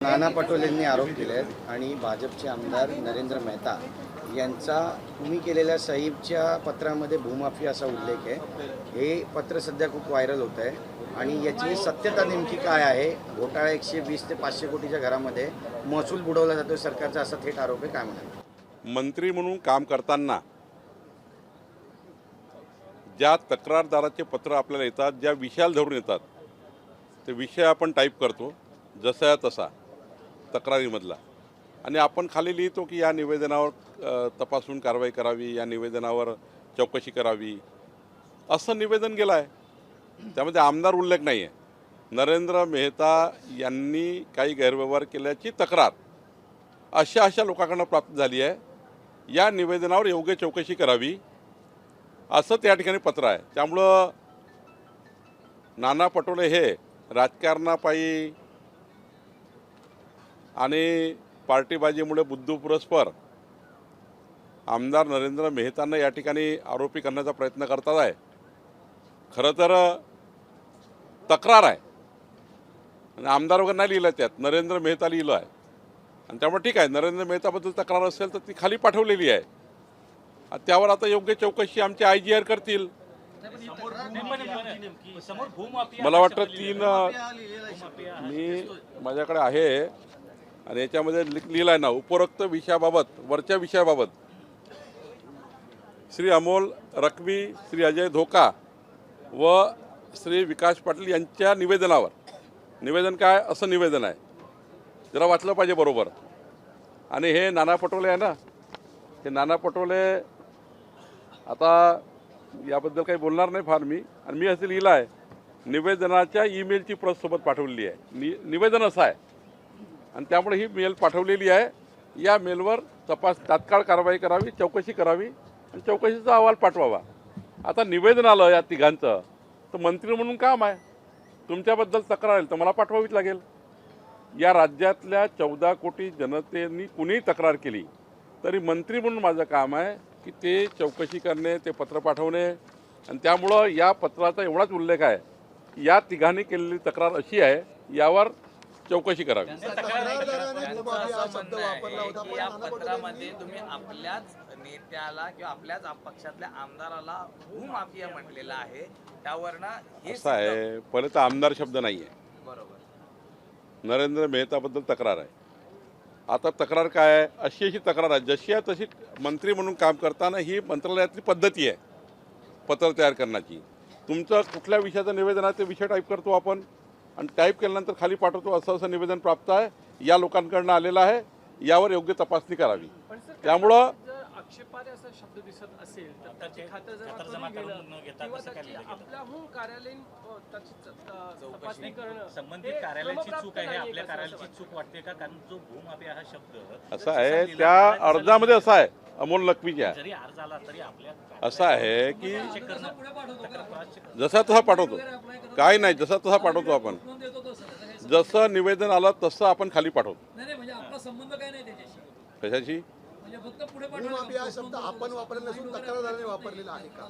नाना पटोलेंनी आरोप केले आहेत आणि भाजपचे आमदार नरेंद्र मेहता यांचा तुम्ही केलेल्या सहीच्या पत्रामध्ये भूमाफिया असा उल्लेख आहे। हे पत्र सध्या खूप व्हायरल होत आहे आणि याची सत्यता नेमकी काय आहे? घोटाळा 120 ते 500 कोटीच्या घरामध्ये महसूल बुडवला जातो सरकारचा, असा थेट आरोप आहे। काय म्हणाल? मंत्री म्हणून काम करताना ज्या तक्रारदाराचे पत्र आपल्याला येतात, ज्या विषयाला धरून येतात, ते विषय आपण टाईप करतो जसा तसा तक्रारीमधला, आणि आपण खाली लिहितो की या निवेदनावर तपासून कारवाई करावी, या निवेदनावर चौकशी करावी, असं निवेदन गेलं आहे। त्यामध्ये आमदार उल्लेख नाही आहे। नरेंद्र मेहता यांनी काही गैरव्यवहार केल्याची तक्रार अशा लोकांकडून प्राप्त झाली आहे, या निवेदनावर योग्य चौकशी करावी, असं त्या ठिकाणी पत्र आहे। त्यामुळं नाना पटोले हे राजकारणापायी आणि पार्टीबाजीमुळे बुद्धीपुरस्पर आमदार नरेंद्र मेहतांना या ठिकाणी आरोपी करण्याचा प्रयत्न करतात आहे। खरं तर तक्रार आहे आणि आमदार वगैरे नाही लिहिलं, त्यात नरेंद्र मेहता लिहिलं आहे, आणि त्यामुळे ठीक आहे, नरेंद्र मेहताबद्दल तक्रार असेल तर ती खाली पाठवलेली आहे। त्यावर आता योग्य चौकशी आमचे IGR करतील। मला वाटतं 3 मी माझ्याकडे आहे आणि याच्यामध्ये लिहिलं आहे ना, उपरोक्त विषयाबाबत, वरच्या विषयाबाबत श्री अमोल रखवी, श्री अजय धोका व श्री विकास पाटील यांच्या निवेदनावर, निवेदन काय असं निवेदन आहे, जरा वाचलं पाहिजे बरोबर। आणि हे नाना पटोले आहे ना, हे नाना पटोले, आता याबद्दल काही बोलणार नाही फार मी, आणि मी असं लिहिलं आहे, निवेदनाच्या ईमेलची प्रत सोबत पाठवलेली आहे। निवेदन असं आहे आणि त्यामुळे ही मेल पाठवलेली आहे। या मेलवर तात्काळ कारवाई करावी, चौकशी करावी आणि चौकशीचा अहवाल पाठवावा। आता निवेदन आलं या तिघांचं, तर मंत्री म्हणून काम आहे, तुमच्याबद्दल तक्रार आली तर मला पाठवावीच लागेल। या राज्यातल्या 14 कोटी जनतेने कुणीही तक्रार केली तरी मंत्री म्हणून माझं काम आहे की ते चौकशी करणे, ते पत्र पाठवणे, आणि त्यामुळं या पत्राचा एवढाच उल्लेख आहे, या तिघांनी केलेली तक्रार अशी आहे, यावर चौकशी करावी। या पत्रामध्ये तुम्ही आपल्याच नेत्याला किंवा आपल्याच पक्षातल्या आमदाराला भूमाफिया म्हटलेला आहे, त्यावरनं असं आहे, पहिले तर आमदार शब्द नाही आहे, बरोबर, नरेंद्र मेहताबद्दल तक्रार आहे। आता तक्रार काय आहे? अशी तक्रार आहे, जशी आहे तशी मंत्री म्हणून काम करताना ही मंत्रालयातली पद्धती आहे पत्र तयार करण्याची। तुमचं कुठल्या विषयाचं निवेदन आहे ते विषय टाईप करतो आपण, आणि टाईप केल्यानंतर खाली पाठवतो, असं निवेदन प्राप्त आहे, या लोकांकडून आलेलं आहे, यावर योग्य तपासणी करावी। त्यामुळं आक्षेपार्ह असा शब्द दिसत असेल तर त्याची खातरजमा करून किंवा त्याची आपल्याहून कार्यालयीन त्याची तपासणी करणं, संबंधित कार्यालयाची चूक आहे, आपल्या कार्यालयाची चूक वाटते का? कारण जो भूमाफिया हा शब्द असा आहे, त्या अर्जामध्ये असा आहे, अमोल लखवीच्या जरी अर्ज आला तरी आपल्या असं आहे की जसा तसा पाठवतो, काय नाही, जसा तसा पाठवतो आपण, जसं निवेदन आलं तसं आपण खाली पाठवतो। कशाची आपण वापरलेला नसून तक्रारदाराने वापरलेला आहे का?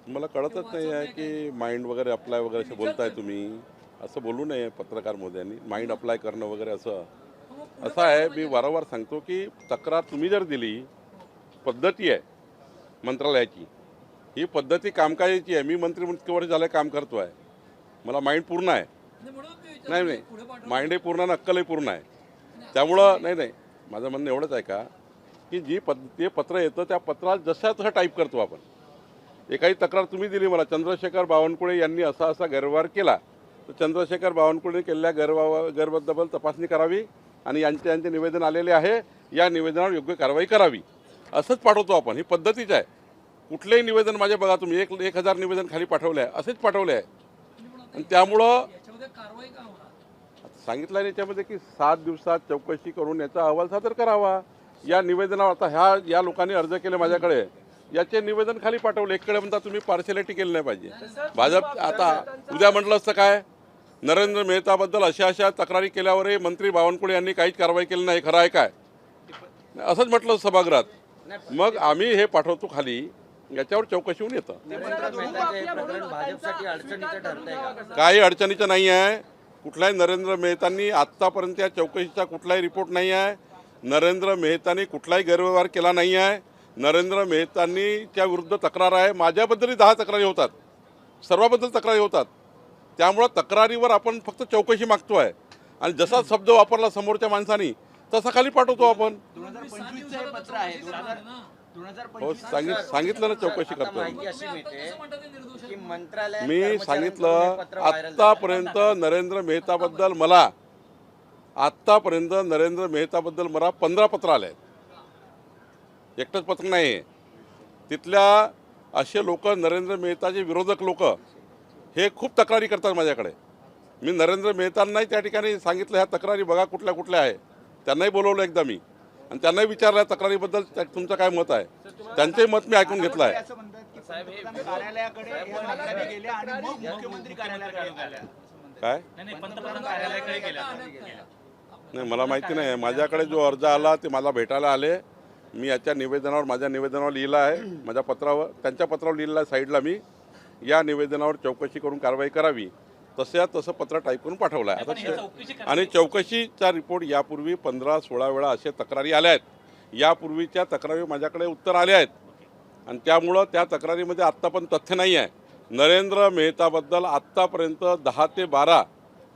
मला कळतच नाही आहे की माइंड वगैरे अप्लाय वगैरे असं बोलताय तुम्ही, असं बोलू नये पत्रकार महोदयांनी, माइंड अप्लाय करणं वगैरे असं आहे। मी वारंवार सांगतो की तक्रार तुम्ही जर दिली, पद्धती आहे मंत्रालयाची, ही पद्धती कामकाजाची आहे। मी मंत्री म्हणून इतके वर्ष झालं काम करतो आहे, मला माइंड पूर्ण आहे, नाही माइंडही पूर्ण आहे, अक्कलही पूर्ण आहे। त्यामुळं नाही, माझं म्हणणं एवढंच आहे का की ते पत्र येतं त्या पत्रात जशा तसं टाईप करतो आपण। एखादी तक्रार तुम्ही दिली मला, चंद्रशेखर बावनकुळे यांनी असा गैरव्यवहार केला, तर चंद्रशेखर बावनकुळे केलेल्या गैरव्यवहाराबद्दल तपासणी करावी आणि यांचे निवेदन आलेले आहे, या निवेदनावर योग्य कारवाई करावी, असंच पाठवतो आपण। ही पद्धतीच आहे। कुठलेही निवेदन माझे बघा तुम्ही, 1000 निवेदन खाली पाठवले आहे, असेच पाठवले आहे, आणि त्यामुळं सांगितलं आहे याच्यामध्ये की 7 दिवसात चौकशी करून याचा अहवाल सादर करावा। या निवेदनावर आता या लोकांनी अर्ज केले माझ्याकडे, याचे निवेदन खाली पाठवले। एकडे म्हणता तुम्ही पार्शलिटी केली नाही पाहिजे। भाजप आता उद्या म्हटलं असतं काय, नरेंद्र मेहताबद्दल अशा तक्रारी केल्यावरही मंत्री बावनकुळे यांनी काहीच कारवाई केली नाही, खरं आहे काय? असंच म्हटलं सभागृहात। मग आम्ही हे पाठवतो खाली, याच्यावर चौकशी होऊन येतं। भाजपसाठी अडचणीचं ठरतंय का? काही अडचणीचं नाही आहे। कुठलाही नरेंद्र मेहतांनी आत्तापर्यंत या चौकशीचा कुठलाही रिपोर्ट नाही आहे. नरेंद्र मेहतांनी कुठलाही गैरव्यवहार केला नाही आहे. नरेंद्र मेहतांनी च्या विरुद्ध तक्रार आहे. माझ्याबद्दलही 10 तक्रारी होतात, सर्वाबद्दल तक्रारी होतात. त्यामुळं तक्रारीवर आपण फक्त चौकशी मागतो आहे आणि जसा शब्द वापरला समोरच्या माणसानी तसा खाली पाठवतो आपण. 2025 हे पत्र आहे. हो, सांगितलं ना चौकशी आता करतो. माहिती अशी मिळते की मंत्रालयात मी कर्मचाऱ्यांकडून सांगितलं हे पत्र व्हायरल झालं. आत्तापर्यंत नरेंद्र मेहताबद्दल मला 15 पत्र आले आहेत. एकटंच पत्र नाही आहे. तिथल्या असे लोक, नरेंद्र मेहताचे विरोधक लोक हे खूप तक्रारी करतात माझ्याकडे. मी नरेंद्र मेहतांनाही त्या ठिकाणी सांगितलं ह्या तक्रारी बघा कुठल्या कुठल्या आहे. त्यांनाही बोलवलं एकदा मी आणि त्यांनाही विचारलं तक्रारीबद्दल तुमचं काय मत आहे. त्यांचंही मत मी ऐकून घेतलं आहे. साहेब हे कार्यालयाकडे गेल्या आणि मग मुख्यमंत्री कार्यालयाकडे गेल्या. काय नाही, पंतप्रधान कार्यालयाकडे गेल्या. नाही, मला माहिती नाही. माझ्याकडे जो अर्ज आला ते मला भेटायला आले. मी याच्या निवेदनावर, माझ्या निवेदनावर लिहिलं आहे, माझ्या पत्रावर, त्यांच्या पत्रावर लिहिलं आहे साईडला. मी या निवेदनावर चौकशी करून कारवाई करावी तसं पत्र टाईप करून पाठवलं आहे. आणि चौकशीचा रिपोर्ट यापूर्वी 15-16 वेळा असे तक्रारी आल्या आहेत. यापूर्वीच्या तक्रारी माझ्याकडे उत्तर आले आहेत आणि त्यामुळं त्या तक्रारीमध्ये आत्ता पण तथ्य नाही आहे. नरेंद्र मेहताबद्दल आत्तापर्यंत 10 ते 12,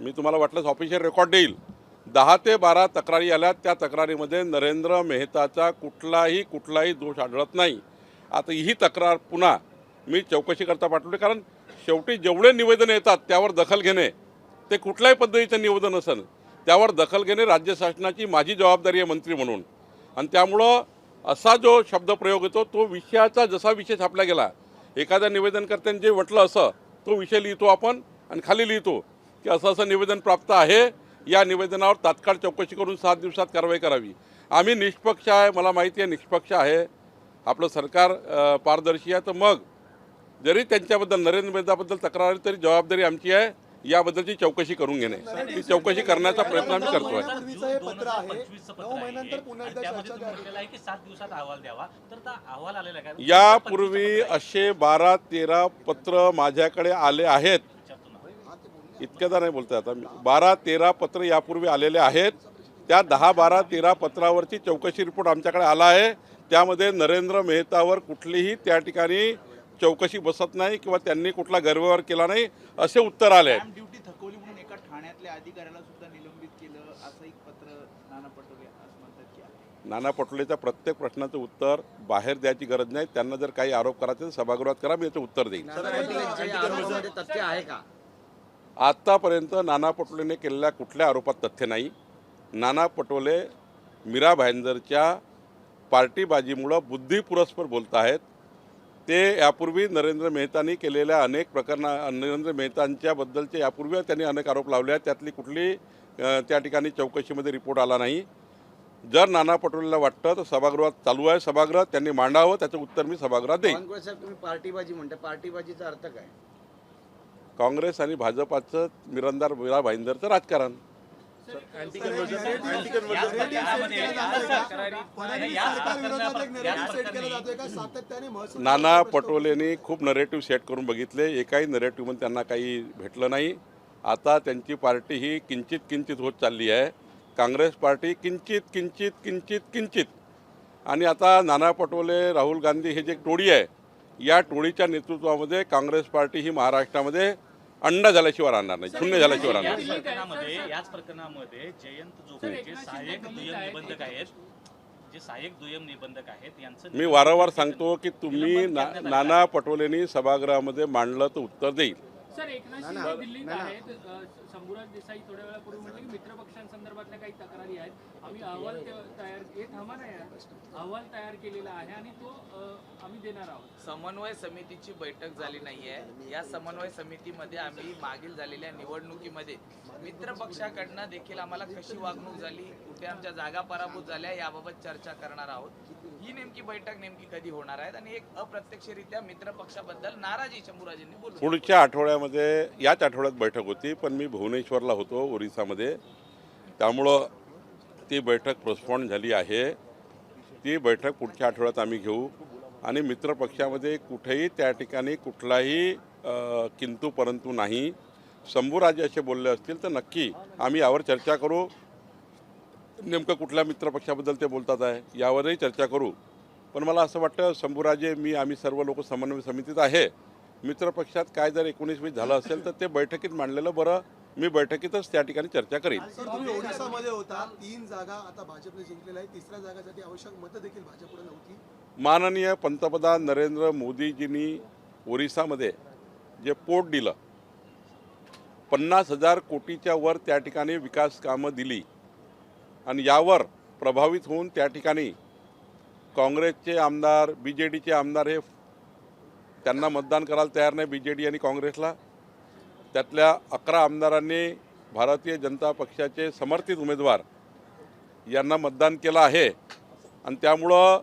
मी तुम्हाला वाटलंच ऑफिशियल रेकॉर्ड देईल, 10 ते 12 तक्रारी आल्या. त्या तक्रारीमध्ये नरेंद्र मेहताचा कुठलाही दोष आढळत नाही. आता ही तक्रार पुन्हा मी चौकशीकरता पाठवली, कारण शेवटी जेवढे निवेदन येतात त्यावर दखल घेणे, ते कुठल्याही पद्धतीचं निवेदन असेल त्यावर दखल घेणे राज्य शासनाची माझी जबाबदारी आहे मंत्री म्हणून. आणि त्यामुळं असा जो शब्दप्रयोग येतो तो विषयाचा, जसा विषय छापला गेला, एखाद्या निवेदनकर्त्याने जे म्हटलं असं तो विषय लिहितो आपण आणि खाली लिहितो की असं निवेदन प्राप्त आहे, या निवेदनावर तात्काळ चौकशी करून 7 दिवसात कारवाई करावी. आम्ही निष्पक्ष आहे, मला माहिती आहे निष्पक्ष आहे, आपलं सरकार पारदर्शी आहे. तर मग जरी त्यांच्याबद्दल, नरेंद्र मेहताबद्दल तक्रार आली तरी जबाबदारी आमची आहे याबद्दलची चौकशी करून घेणे. ती चौकशी करण्याचा प्रयत्न आम्ही करतोय. 9 महिन्यानंतर पुन्हा एकदा चर्चा झाली. की 7 दिवसात अहवाल द्यावा, तर त्या अहवाल आलेला काय? यापूर्वी असे 12-13 पत्र माझ्याकडे आले आहेत. इतक्यादा नाही बोलतोय आता. 12-13 पत्र यापूर्वी आलेले आहेत. त्या 10-12-13 पत्रावरची चौकशी रिपोर्ट आमच्याकडे आला आहे. त्यामध्ये नरेंद्र मेहतावर कुठलीही त्या ठिकाणी चौकशी बसत नाही किंवा त्यांनी कुठला गैरव्यवहार केला नाही असे उत्तर आले. ड्युटी थकवली म्हणून एका ठाण्यातल्या अधिकाऱ्याला सुद्धा निलंबित केलं, असं एक पत्र नाना पटोले असं म्हणतात की आहे. नाना पटोलेच्या प्रत्येक प्रश्नाचं उत्तर बाहेर द्यायची गरज नाही. त्यांना जर काही आरोप करायचे तर सभागृहात करा, मी याचं उत्तर देईन. नाना पटोलेंच्या या आरोपामध्ये तथ्य आहे का? आत्तापर्यंत नाना पटोलेने केलेल्या कुठल्या आरोपात तथ्य नाही. नाना पटोले मीरा भाईंदरच्या पार्टीबाजीमुळं बुद्धिपुरस्पर बोलत आहेत. ते यापूर्वी नरेंद्र मेहतांनी केलेल्या अनेक नरेंद्र मेहतांच्या बद्दलचे यापूर्वी त्यांनी अनेक आरोप लावले आहेत. त्यातली कुठली त्या ठिकाणी चौकशीमध्ये रिपोर्ट आला नाही. जर नाना पटोलेला वाटतं तर सभागृहात चालू आहे, सभागृह त्यांनी मांडावं, त्याचं उत्तर मी सभागृहात देईन. बावनकुळे साहेब, तुम्ही पार्टीबाजी म्हणता, पार्टीबाजीचा अर्थ काय? काँग्रेस आणि भाजपाचं मिरंदार मीरा भाईंदरचं राजकारण. नाना पटोलेंनी खूप नरेटिव्ह सेट करून बघितले, एकाही नरेटिव्हमध्ये त्यांना काही भेटलं नाही. आता त्यांची पार्टी ही किंचित होत चालली आहे. काँग्रेस पार्टी किंचित आणि आता नाना पटोले, राहुल गांधी हे जे टोळी आहे, या टोळीच्या नेतृत्वामध्ये काँग्रेस पार्टी ही महाराष्ट्रामध्ये अंडा झाल्याशिवाय राहणार नाही, शून्य झाल्याशिवाय राहणार नाही. याच प्रकरणामध्ये जयंत जोगळे जे सहाय्यक दुय्यम निबंधक आहेत यांचं मी वारंवार सांगतो की तुम्ही नाना पटोलेंनी सभागृहामध्ये मांडलं तर उत्तर देईल. सर, एकनाथ शिंदे दिल्लीत आहेत. शंभूराज देसाई थोड्या वेळापूर्वी म्हटले की मित्रपक्षांसंदर्भातल्या काही तक्रारी आहेत, आम्ही अहवाल तयार केलेला आहे आणि तो आम्ही देणार आहोत. समन्वय समितीची बैठक झाली नाहीये. या समन्वय समितीमध्ये आम्ही मागील झालेल्या निवडणुकीमध्ये मित्र पक्षाकडनं देखील आम्हाला कशी वागणूक झाली, कुठे आमच्या जागा पराभूत झाल्या याबाबत चर्चा करणार आहोत. ही नेमकी बैठक नेमकी कधी होणार आहे आणि एक अप्रत्यक्षरित्या मित्र पक्षाबद्दल नाराजी शंभूराजेंनी बोलली. पुढच्या आठवड्यामध्ये, याच आठवड्यात बैठक होती, पण मी भुवनेश्वरला होतो ओरिसामध्ये, त्यामुळं ती बैठक पोस्टपोन झाली आहे. ती बैठक पुढच्या आठवड्यात आम्ही घेऊ आणि मित्रपक्षामध्ये कुठेही त्या ठिकाणी कुठलाही किंतु परंतु नाही. शंभूराजे असे बोलले असतील तर नक्की आम्ही यावर चर्चा करू. नेमकं कुठल्या मित्रपक्षाबद्दल ते बोलतात आहे यावरही चर्चा करू. पण मला असं वाटतं शंभूराजे आम्ही सर्व लोक समन्वय समितीत आहे. मित्रपक्षात काय जर 19-20 झालं असेल तर ते बैठकीत मांडलेलं बरं. मी बैठकीतच त्या ठिकाणी चर्चा करीन. सर, तुम्ही ओडिशामध्ये होता, 3 जागा आता भाजपने जिंकलेल्या आहे, 3ऱ्या जागासाठी आवश्यक मतं देखील भाजपकडे नव्हती. माननीय पंतप्रधान नरेंद्र मोदीजींनी ओरिसामध्ये जे पोट दिलं 50,000 कोटीच्या वर त्या ठिकाणी विकास कामं दिली आणि यावर प्रभावित होऊन त्या ठिकाणी काँग्रेसचे आमदार BJDचे आमदार हे त्यांना मतदान करायला तयार नाही BJD आणि काँग्रेसला. त्यातल्या 11 आमदारांनी भारतीय जनता पक्षाचे समर्थित उमेदवार यांना मतदान केलं आहे. आणि त्यामुळं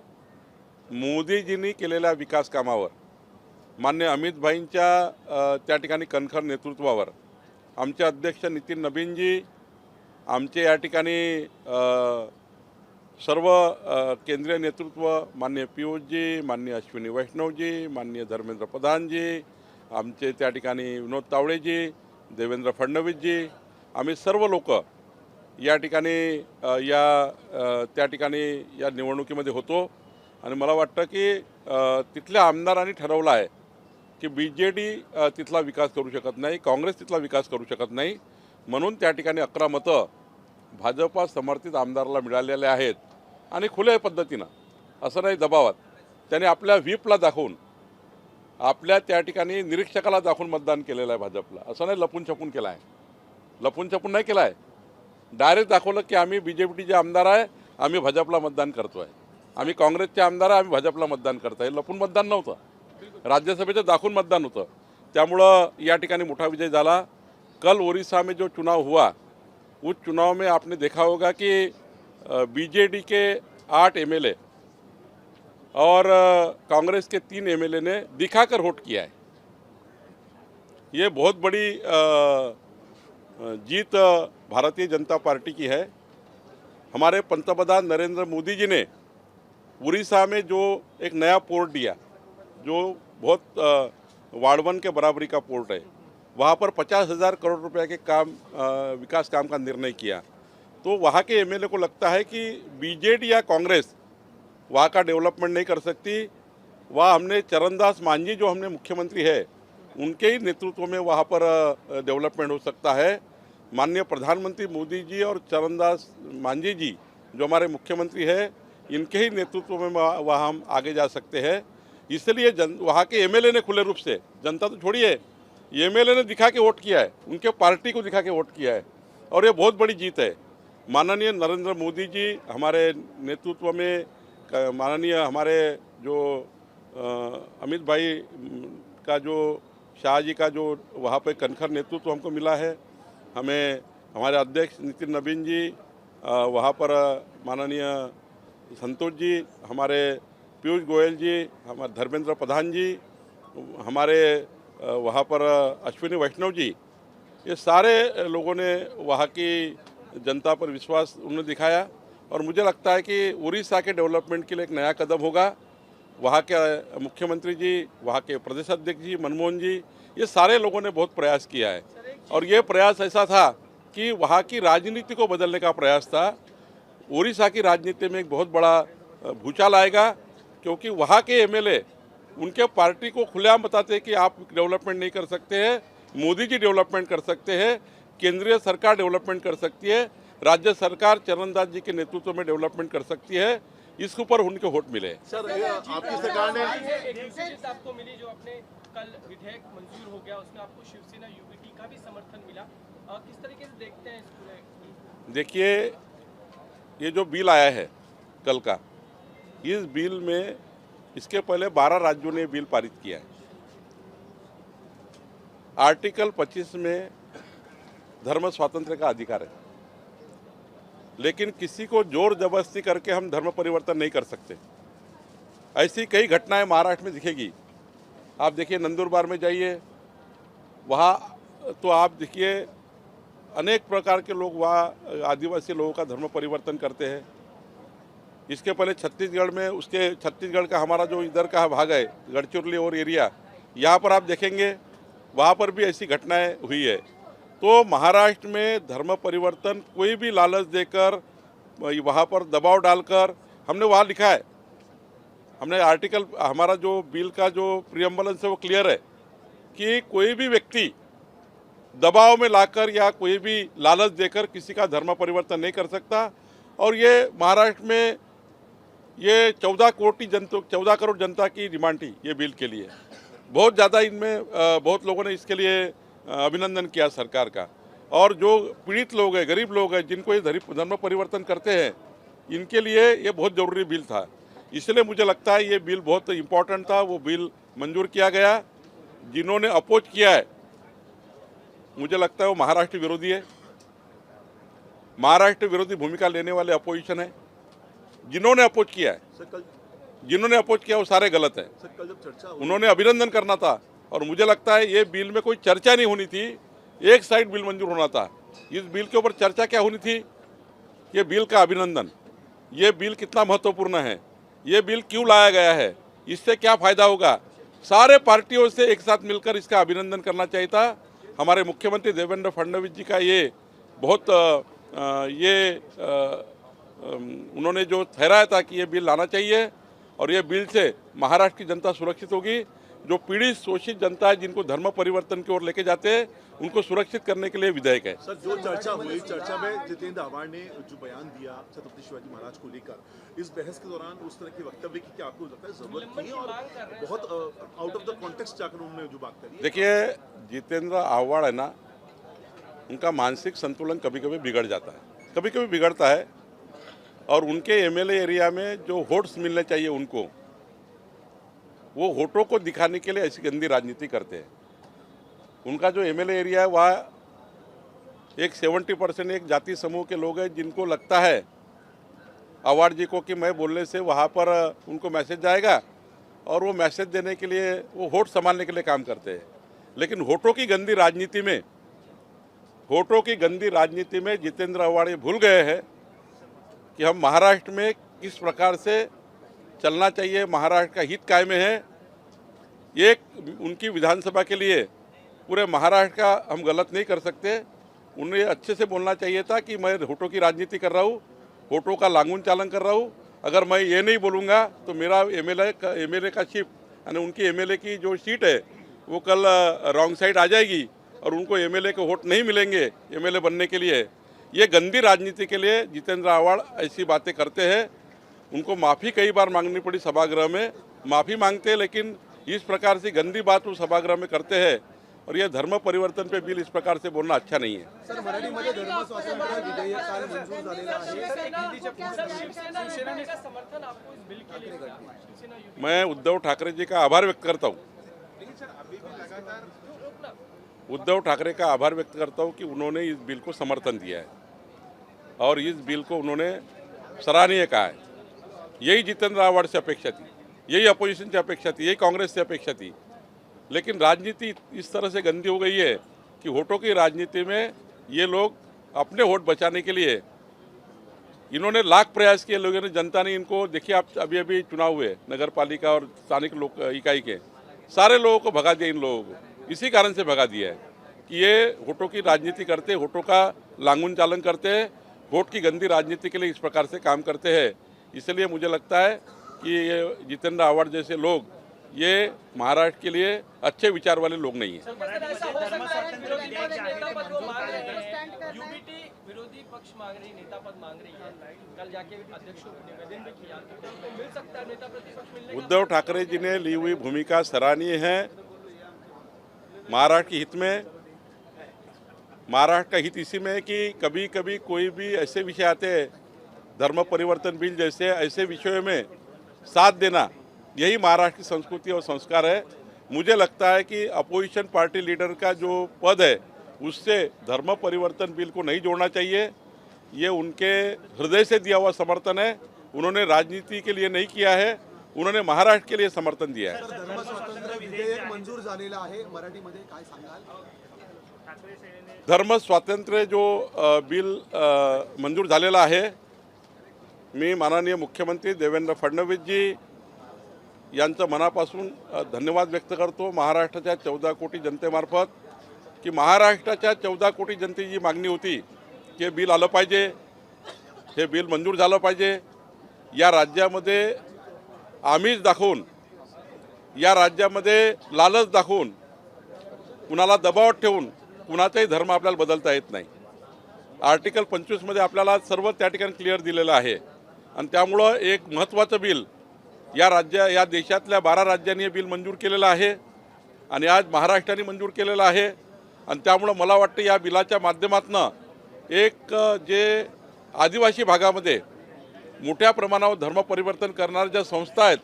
मोदीजींनी केलेल्या विकास कामावर मान्य अमितभाईंच्या त्या ठिकाणी कणखर नेतृत्वावर आमचे अध्यक्ष नितीन नबीनजी, आमचे या ठिकाणी सर्व केंद्रीय नेतृत्व माननीय पीयूषजी, माननीय अश्विनी वैष्णवजी, माननीय धर्मेंद्र प्रधानजी, आमचे त्या ठिकाणी विनोद तावडेजी, देवेंद्र फडणवीसजी, आम्ही सर्व लोक या ठिकाणी त्या ठिकाणी या निवडणुकीमध्ये होतो. आणि मला वाटतं की तिथल्या आमदारांनी ठरवलं आहे की BJD तिथला विकास करू शकत नाही, काँग्रेस तिथला विकास करू शकत नाही. म्हणून त्या ठिकाणी 11 मतं भाजपा समर्थित आमदाराला मिळालेले आहेत. आणि खुल्या पद्धतीनं असं नाही दबावात त्याने आपल्या व्हीपला दाखवून आपल्या त्या ठिकाणी निरीक्षकाला दाखवून मतदान केलेलं आहे भाजपला. असं नाही लपून छपून केलं आहे, लपून छपून नाही केलं आहे. डायरेक्ट दाखवलं की आम्ही BJPचे आमदार आहे, आम्ही भाजपला मतदान करतो आहे, आम्ही काँग्रेसचे आमदार आहे, आम्ही भाजपला मतदान करत आहे. लपून मतदान नव्हतं, राज्यसभेचं दाखवून मतदान होतं. त्यामुळं या ठिकाणी मोठा विजय झाला. कल ओडिशा में जो चुनाव हुआ उस चुनाव में आपने देखा होगा कि BJD के 8 MLA और कांग्रेस के 3 MLA ने दिखाकर वोट किया है. ये बहुत बड़ी जीत भारतीय जनता पार्टी की है. हमारे पंतप्रधान नरेंद्र मोदी जी ने उड़ीसा में जो एक नया पोर्ट दिया, जो बहुत वाड़वन के बराबरी का पोर्ट है, वहाँ पर 50,000 करोड़ रुपए के विकास काम का निर्णय किया. तो वहाँ के MLA को लगता है कि BJD या कांग्रेस वहाँ का डेवलपमेंट नहीं कर सकती. वहाँ हमने चरणदास मांझी जो हमने मुख्यमंत्री है उनके ही नेतृत्व में वहाँ पर डेवलपमेंट हो सकता है. माननीय प्रधानमंत्री मोदी जी और चरणदास मांझी जी जो हमारे मुख्यमंत्री है इनके ही नेतृत्व में वहाँ हम आगे जा सकते हैं. इसलिए वहाँ के MLA ने खुले रूप से, जनता तो छोड़िए, MLA ने दिखा के वोट किया है, उनके पार्टी को दिखा के वोट किया है. और ये बहुत बड़ी जीत है. माननीय नरेंद्र मोदी जी हमारे नेतृत्व में, माननीय हमारे जो अमित भाई का जो शाह जी का जो वहाँ पे कनखर नेतृत्व हमको मिला है, हमें हमारे अध्यक्ष नितिन नबीन जी, वहाँ पर माननीय संतोष जी, हमारे पीयूष गोयल जी, हमारे धर्मेंद्र प्रधान जी, हमारे वहाँ पर अश्विनी वैष्णव जी, ये सारे लोगों ने वहाँ की जनता पर विश्वास उन्होंने दिखाया. और मुझे लगता है कि उड़ीसा के डेवलपमेंट के लिए एक नया कदम होगा. वहाँ के मुख्यमंत्री जी, वहाँ के प्रदेश अध्यक्ष जी मनमोहन जी, ये सारे लोगों ने बहुत प्रयास किया है. और ये प्रयास ऐसा था कि वहाँ की राजनीति को बदलने का प्रयास था. उड़ीसा की राजनीति में एक बहुत बड़ा भूचाल आएगा, क्योंकि वहाँ के MLA उनके पार्टी को खुलेआम बताते हैं कि आप डेवलपमेंट नहीं कर सकते हैं, मोदी जी डेवलपमेंट कर सकते हैं, केंद्रीय सरकार डेवलपमेंट कर सकती है, राज्य सरकार चरणदास जी के नेतृत्व में डेवलपमेंट कर सकती है. इसके ऊपर उनके वोट मिले. सर, आपकी सरकार ने एक जीत आपको मिली जो अपने कल विधेयक मंजूर हो गया, उसमें आपको शिवसेना UBT का भी समर्थन मिला. किस तरीके से देखते हैं इस पूरे? देखिए, ये जो बिल आया है कल का, इस बिल में इसके पहले 12 राज्यों ने बिल पारित किया है. आर्टिकल 25 में धर्म स्वातंत्र्य का अधिकार है, लेकिन किसी को जोर जबरदस्ती करके हम धर्म परिवर्तन नहीं कर सकते. ऐसी कई घटनाएं महाराष्ट्र में दिखेगी. आप देखिए, नंदुरबार में जाइए, वहाँ तो आप देखिए अनेक प्रकार के लोग वहाँ आदिवासी लोगों का धर्म परिवर्तन करते हैं. इसके पहले छत्तीसगढ़ में, उसके छत्तीसगढ़ का हमारा जो इधर का भाग है गढ़चिरौली और एरिया, यहाँ पर आप देखेंगे वहाँ पर भी ऐसी घटनाएं हुई है. तो महाराष्ट्र में धर्म परिवर्तन कोई भी लालच देकर वहाँ पर दबाव डालकर, हमने वहाँ लिखा है, हमने आर्टिकल, हमारा जो बिल का जो प्रियम्बलन है वो क्लियर है कि कोई भी व्यक्ति दबाव में लाकर या कोई भी लालच देकर किसी का धर्म परिवर्तन नहीं कर सकता। और ये महाराष्ट्र में ये 14 करोड़ जनता की डिमांड थी ये बिल के लिए। बहुत ज़्यादा इनमें बहुत लोगों ने इसके लिए अभिनंदन किया सरकार का। और जो पीड़ित लोग हैं, गरीब लोग हैं, जिनको ये धर्म परिवर्तन करते हैं, इनके लिए ये बहुत ज़रूरी बिल था। इसलिए मुझे लगता है ये बिल बहुत इम्पोर्टेंट था, वो बिल मंजूर किया गया। जिन्होंने अपोज किया है, मुझे लगता है वो महाराष्ट्र विरोधी है, महाराष्ट्र विरोधी भूमिका लेने वाले अपोजिशन है। जिन्होंने अपोज किया है, जिन्होंने अपोज किया वो सारे गलत है। उन्होंने अभिनंदन करना था। और मुझे लगता है ये बिल में कोई चर्चा नहीं होनी थी, एक साइड बिल मंजूर होना था। इस बिल के ऊपर चर्चा क्या होनी थी? ये बिल का अभिनंदन, ये बिल कितना महत्वपूर्ण है, ये बिल क्यों लाया गया है, इससे क्या फ़ायदा होगा, सारे पार्टियों से एक साथ मिलकर इसका अभिनंदन करना चाहिए था। हमारे मुख्यमंत्री देवेंद्र फडणवीस जी का ये बहुत उन्होंने जो ठहराया था कि ये बिल लाना चाहिए और ये बिल से महाराष्ट्र की जनता सुरक्षित होगी। जो पीड़ित शोषित जनता है, जिनको धर्म परिवर्तन की ओर लेके जाते हैं, उनको सुरक्षित करने के लिए विधेयक है। सर, जो चर्चा हुई, चर्चा में जितेंद्र आव्हाड ने जो बयान दिया छत्रपति शिवाजी महाराज को लेकर, इस बहस के दौरान उस तरह की वक्तव्य की क्या आपको लगता है जरूरत थी और बहुत आउट ऑफ द कॉन्टेक्स्ट जाकर उन्होंने जो बात करी? देखिए, जितेंद्र आव्हाड है ना, उनका मानसिक संतुलन कभी कभी बिगड़ जाता है, कभी कभी बिगड़ता है। और उनके एमएलए एरिया में जो वोट्स मिलने चाहिए उनको, वो वोटों को दिखाने के लिए ऐसी गंदी राजनीति करते हैं। उनका जो एमएलए एरिया है वहाँ एक 70% एक जाति समूह के लोग हैं, जिनको लगता है आव्हाड जी को कि मैं बोलने से वहाँ पर उनको मैसेज जाएगा और वो मैसेज देने के लिए, वो वोट संभालने के लिए काम करते हैं। लेकिन वोटों की गंदी राजनीति में जितेंद्र आव्हाड ये भूल गए हैं कि हम महाराष्ट्र में किस प्रकार से चलना चाहिए, महाराष्ट्र का हित कायम है। एक उनकी विधानसभा के लिए पूरे महाराष्ट्र का हम गलत नहीं कर सकते। उन्हें अच्छे से बोलना चाहिए था कि मैं वोटों की राजनीति कर रहा हूँ, वोटों का लांगून चालन कर रहा हूँ। अगर मैं ये नहीं बोलूँगा तो मेरा एमएलए का शिप यानी उनकी एमएलए की जो सीट है वो कल रॉन्ग साइड आ जाएगी और उनको एमएलए के वोट नहीं मिलेंगे एमएलए बनने के लिए। ये गंदी राजनीति के लिए जितेंद्र आव्हाड ऐसी बातें करते हैं। उनको माफ़ी कई बार मांगनी पड़ी, सभागृह में माफ़ी मांगते हैं, लेकिन इस प्रकार से गंदी बात वो सभागृह में करते हैं। और ये धर्म परिवर्तन पे बिल इस प्रकार से बोलना अच्छा नहीं है। सर, मराठीमध्ये धर्म स्वातंत्र्य विधेयक काल मंजूर झालेलं आहे। मैं उद्धव ठाकरे जी का आभार व्यक्त करता हूँ, उद्धव ठाकरे का आभार व्यक्त करता हूँ कि उन्होंने इस बिल को समर्थन दिया है और इस बिल को उन्होंने सराहनीय कहा है। यही जितेंद्र आव्हाड से अपेक्षा थी, यही अपोजिशन से अपेक्षा थी, यही कांग्रेस से अपेक्षा थी। लेकिन राजनीति इस तरह से गंदी हो गई है कि वोटों की राजनीति में ये लोग अपने वोट बचाने के लिए इन्होंने लाख प्रयास किए। लोगों ने, जनता ने इनको, देखिए आप अभी चुनाव हुए नगर पालिका और स्थानिक लोक इकाई के, सारे लोगों को भगा दिया। इन लोगों को इसी कारण से भगा दिया है कि ये वोटों की राजनीति करते, वोटों का लांगून चालन करते हैं, वोट की गंदी राजनीति के लिए इस प्रकार से काम करते हैं। इसलिए मुझे लगता है कि ये जितेंद्र आव्हाड जैसे लोग ये महाराष्ट्र के लिए अच्छे विचार वाले लोग नहीं हैं। विरोधी पक्ष मांग रही, नेता पद मांग रही है, कल जाके अध्यक्ष को निवेदन भी किया, तो मिल सकता है नेता प्रतिपक्ष मिलने? उद्धव ठाकरे जी ने ली हुई भूमिका सराहनीय है। महाराष्ट्र के हित में, महाराष्ट्र का हित इसी में है कि कभी कभी कोई भी ऐसे विषय आते हैं, धर्म परिवर्तन बिल जैसे, ऐसे विषयों में साथ देना, यही महाराष्ट्र की संस्कृति और संस्कार है। मुझे लगता है कि अपोजिशन पार्टी लीडर का जो पद है उससे धर्म परिवर्तन बिल को नहीं जोड़ना चाहिए। ये उनके हृदय से दिया हुआ समर्थन है। उन्होंने राजनीति के लिए नहीं किया है, उन्होंने महाराष्ट्र के लिए समर्थन दिया है। धर्म स्वातंत्र्य विधेयक मंजूर झालेलं आहे, मराठीमध्ये काय सांगाल? धर्म स्वातंत्र्य जो बिल मंजूर झालेला आहे, मी माननीय मुख्यमंत्री देवेंद्र फडणवीस जी यांचं मनापासून धन्यवाद व्यक्त करतो। महाराष्ट्राच्या 14 कोटी जनतेमार्फत की महाराष्ट्राच्या 14 कोटी जनतेची जी मागणी होती की हे बिल आलं पाहिजे, हे बिल मंजूर झालं पाहिजे, या राज्यामध्ये आमिष दाखवून, या राज्यामध्ये लालच दाखवून, कुणाला दबावात ठेवून कुणाचाही धर्म आपल्याला बदलता येत नाही. आर्टिकल 25मध्ये आपल्याला सर्व त्या ठिकाणी क्लिअर दिलेलं आहे आणि त्यामुळं एक महत्त्वाचं बिल या देशातल्या 12 राज्यांनी हे बिल मंजूर केलेलं आहे आणि आज महाराष्ट्राने मंजूर केलेलं आहे. आणि त्यामुळं मला वाटतं या बिलाच्या माध्यमातून एक जे आदिवासी भागामध्ये मोठ्या प्रमाणावर धर्म परिवर्तन करणाऱ्या ज्या संस्था आहेत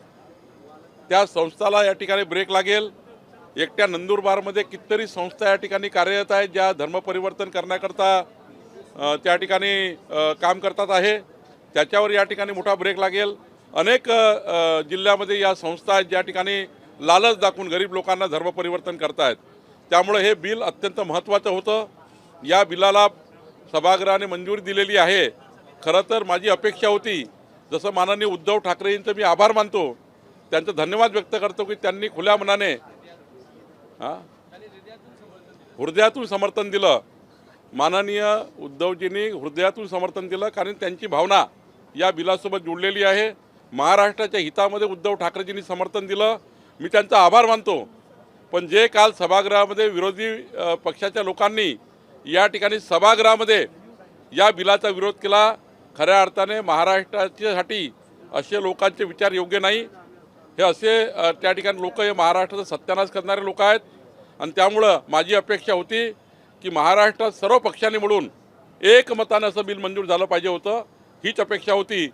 त्या संस्थाला या ठिकाणी ब्रेक लागेल. एकट्या नंदुरबारमध्ये कितीतरी संस्था या ठिकाणी कार्यरत आहेत ज्या धर्म परिवर्तन करण्याकरता त्या ठिकाणी काम करतात आहे, त्याच्यावर या ठिकाणी मोठा ब्रेक लागेल. अनेक जिल्ह्यामध्ये या संस्था आहेत ज्या ठिकाणी लालच दाखवून गरीब लोकांना धर्म परिवर्तन करतायत. त्यामुळे हे बिल अत्यंत महत्त्वाचं होतं. या बिलाला सभागृहाने मंजुरी दिलेली आहे. खरं तर माझी अपेक्षा होती, जसं माननीय उद्धव ठाकरेंचं मी आभार मानतो, त्यांचं धन्यवाद व्यक्त करतो की त्यांनी खुल्या मनाने हृदयातून समर्थन दिलं. माननीय उद्धवजींनी हृदयातून समर्थन दिलं कारण त्यांची भावना या बिलासोबत जुळलेली आहे. महाराष्ट्राच्या हितामध्ये उद्धव ठाकरेजींनी समर्थन दिलं, मी त्यांचा आभार मानतो. पण जे काल सभागृहामध्ये विरोधी पक्षाच्या लोकांनी या ठिकाणी सभागृहामध्ये या बिलाचा विरोध केला, खऱ्या अर्थाने महाराष्ट्राच्यासाठी असे लोकांचे विचार योग्य नाही. हे असे त्या ठिकाणी लोक हे महाराष्ट्राचा सत्यानाश करणारे लोक आहेत. आणि त्यामुळं माझी अपेक्षा होती की महाराष्ट्रात सर्व पक्षांनी मिळून एकमतानं असं बिल मंजूर झालं पाहिजे होतं, हीच अपेक्षा होती.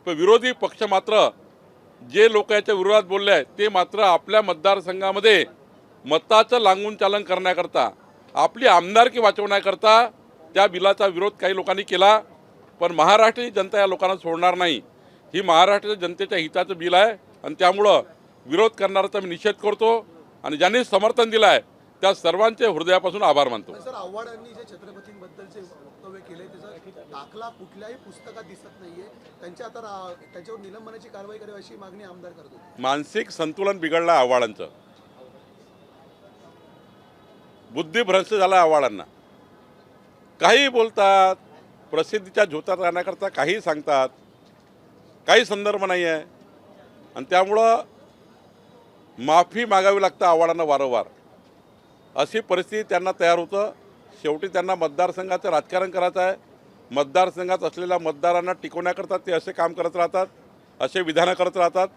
पण विरोधी पक्ष मात्र जे लोक याच्या विरोधात बोलले आहेत ते मात्र आपल्या मतदारसंघामध्ये मताचं लांगून चालन करण्याकरता, आपली आमदारकी वाचवण्याकरता त्या बिलाचा विरोध काही लोकांनी केला. पण महाराष्ट्राची जनता या लोकांना सोडणार नाही. ही महाराष्ट्राच्या जनतेच्या हिताचं बिल आहे आणि त्यामुळं विरोध करणाऱ्याचा मी निषेध करतो आणि ज्यांनी समर्थन दिलं आहे त्या सर्वांचे हृदयापासून आभार मानतो. सर, आव्हाडांनी जे छत्रपतींबद्दलचे वक्तव्य केले त्याचा दाखला कुठल्याही पुस्तकात दिसत नाहीये. त्यांच्यावर निलंबनाची कारवाई करावी अशी मागणी आमदार करतो. मानसिक संतुलन बिघडलं आव्हाडांचं, बुद्धिभ्रष्ट झाला आव्हाडांना. काही बोलतात, प्रसिद्धीच्या झोतात राहण्याकरता काही सांगतात, काही संदर्भ नाही आहे आणि त्यामुळं माफी मागावी लागतं आव्हाडांना वारंवार. अशी परिस्थिती त्यांना तयार होतं. शेवटी त्यांना मतदारसंघाचं राजकारण करायचं आहे. मतदारसंघात असलेल्या मतदारांना टिकवण्याकरता ते असे काम करत राहतात, असे विधानं करत राहतात.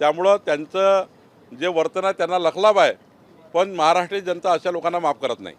त्यामुळं त्यांचं जे वर्तन आहे त्यांना लखलाभ आहे. पण महाराष्ट्राची जनता अशा लोकांना माफ करत नाही.